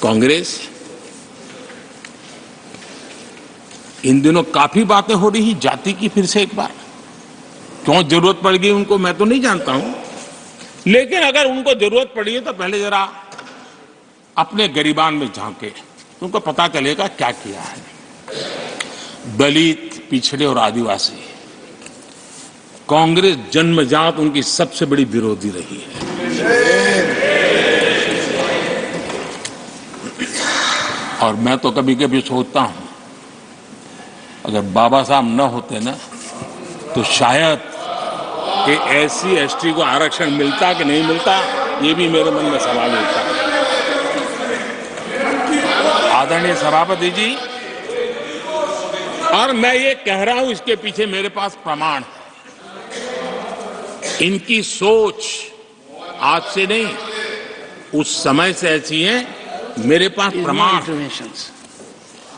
कांग्रेस इन दिनों काफी बातें हो रही जाति की, फिर से एक बार क्यों जरूरत पड़ गई उनको मैं तो नहीं जानता हूं, लेकिन अगर उनको जरूरत पड़ी है तो पहले जरा अपने गरिबान में झांके, उनको पता चलेगा क्या किया है। दलित, पिछड़े और आदिवासी, कांग्रेस जन्मजात उनकी सबसे बड़ी विरोधी रही है। और मैं तो कभी कभी सोचता हूं अगर बाबा साहब न होते ना तो शायद कि एससी एसटी को आरक्षण मिलता कि नहीं मिलता, ये भी मेरे मन में सवाल उठता है। आदरणीय सभापति जी, और मैं ये कह रहा हूं, इसके पीछे मेरे पास प्रमाण है। इनकी सोच आज से नहीं, उस समय से ऐसी है, मेरे पास प्रमाण।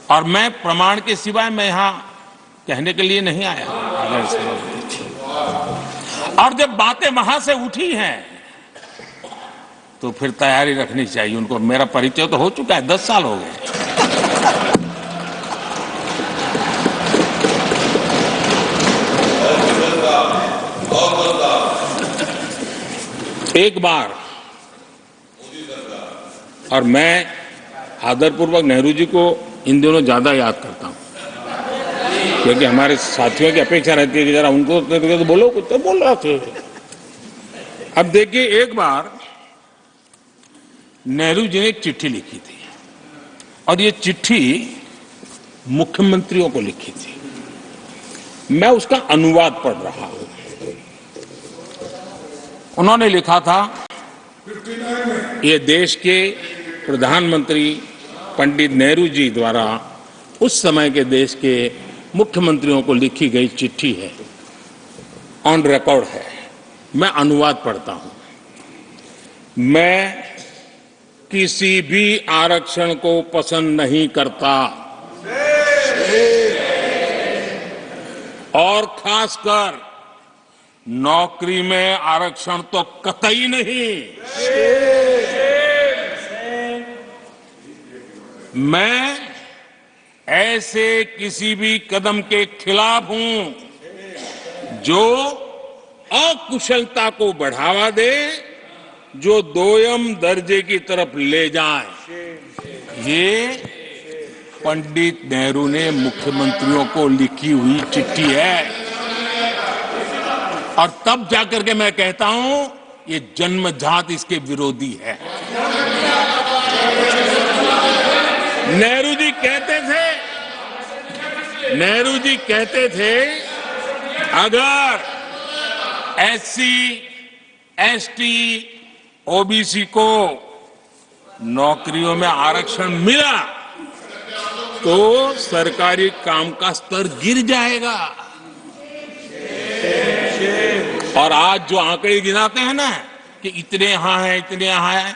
और मैं प्रमाण के सिवाय मैं यहां कहने के लिए नहीं आया। और जब बातें वहां से उठी हैं तो फिर तैयारी रखनी चाहिए उनको। मेरा परिचय तो हो चुका है, 10 साल हो गए। एक बार, और मैं आदरपूर्वक नेहरू जी को इन दिनों ज्यादा याद करता हूं, क्योंकि हमारे साथियों की अपेक्षा रहती है कि जरा उनको तो बोलो, कुछ तो बोल रहा थे। अब देखिए, एक बार नेहरू जी ने एक चिट्ठी लिखी थी, और ये चिट्ठी मुख्यमंत्रियों को लिखी थी। मैं उसका अनुवाद पढ़ रहा हूं। उन्होंने लिखा था, ये देश के प्रधानमंत्री पंडित नेहरू जी द्वारा उस समय के देश के मुख्यमंत्रियों को लिखी गई चिट्ठी है, ऑन रिकॉर्ड है। मैं अनुवाद पढ़ता हूं। मैं किसी भी आरक्षण को पसंद नहीं करता, और खासकर नौकरी में आरक्षण तो कतई नहीं। मैं ऐसे किसी भी कदम के खिलाफ हूं जो अकुशलता को बढ़ावा दे, जो दोयम दर्जे की तरफ ले जाए। ये पंडित नेहरू ने मुख्यमंत्रियों को लिखी हुई चिट्ठी है। और तब जाकर के मैं कहता हूं, ये जन्मजात इसके विरोधी है। नेहरू जी कहते थे, अगर एससी, एसटी, ओबीसी को नौकरियों में आरक्षण मिला तो सरकारी काम का स्तर गिर जाएगा। और आज जो आंकड़े गिनाते हैं ना कि इतने यहां है, इतने यहां है,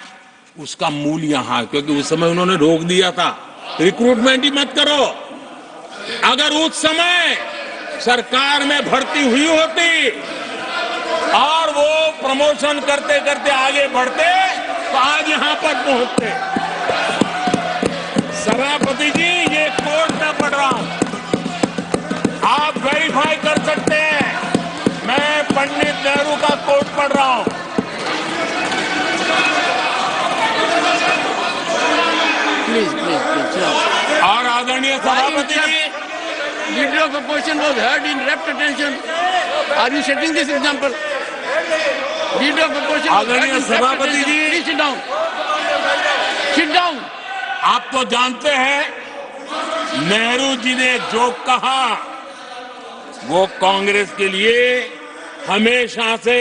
उसका मूल यहां है, क्योंकि उस समय उन्होंने रोक दिया था, रिक्रूटमेंट ही मत करो। अगर उस समय सरकार में भर्ती हुई होती और वो प्रमोशन करते करते आगे बढ़ते तो आज यहां पर पहुंचते। सभापति जी, ये कोर्ट में पढ़ रहा हूं, आप वेरीफाई कर सकते हैं। मैं पंडित नेहरू का कोट पढ़ रहा हूं। प्लीज। और आदरणीय सभापति जी, leader of opposition was heard in rapt attention. Are you setting this example? Leader of opposition, आदरणीय सभापति जी, please sit down. Sit down. आप तो जानते हैं नेहरू जी ने जो कहा वो कांग्रेस के लिए हमेशा से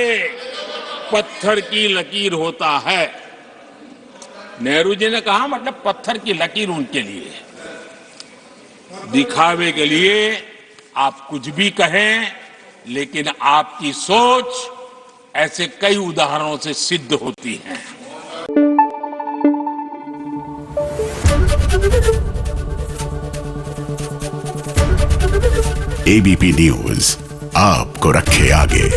पत्थर की लकीर होता है। नेहरू जी ने कहा, मतलब पत्थर की लकीर उनके लिए। दिखावे के लिए आप कुछ भी कहें, लेकिन आपकी सोच ऐसे कई उदाहरणों से सिद्ध होती है। एबीपी न्यूज आपको रखे आगे।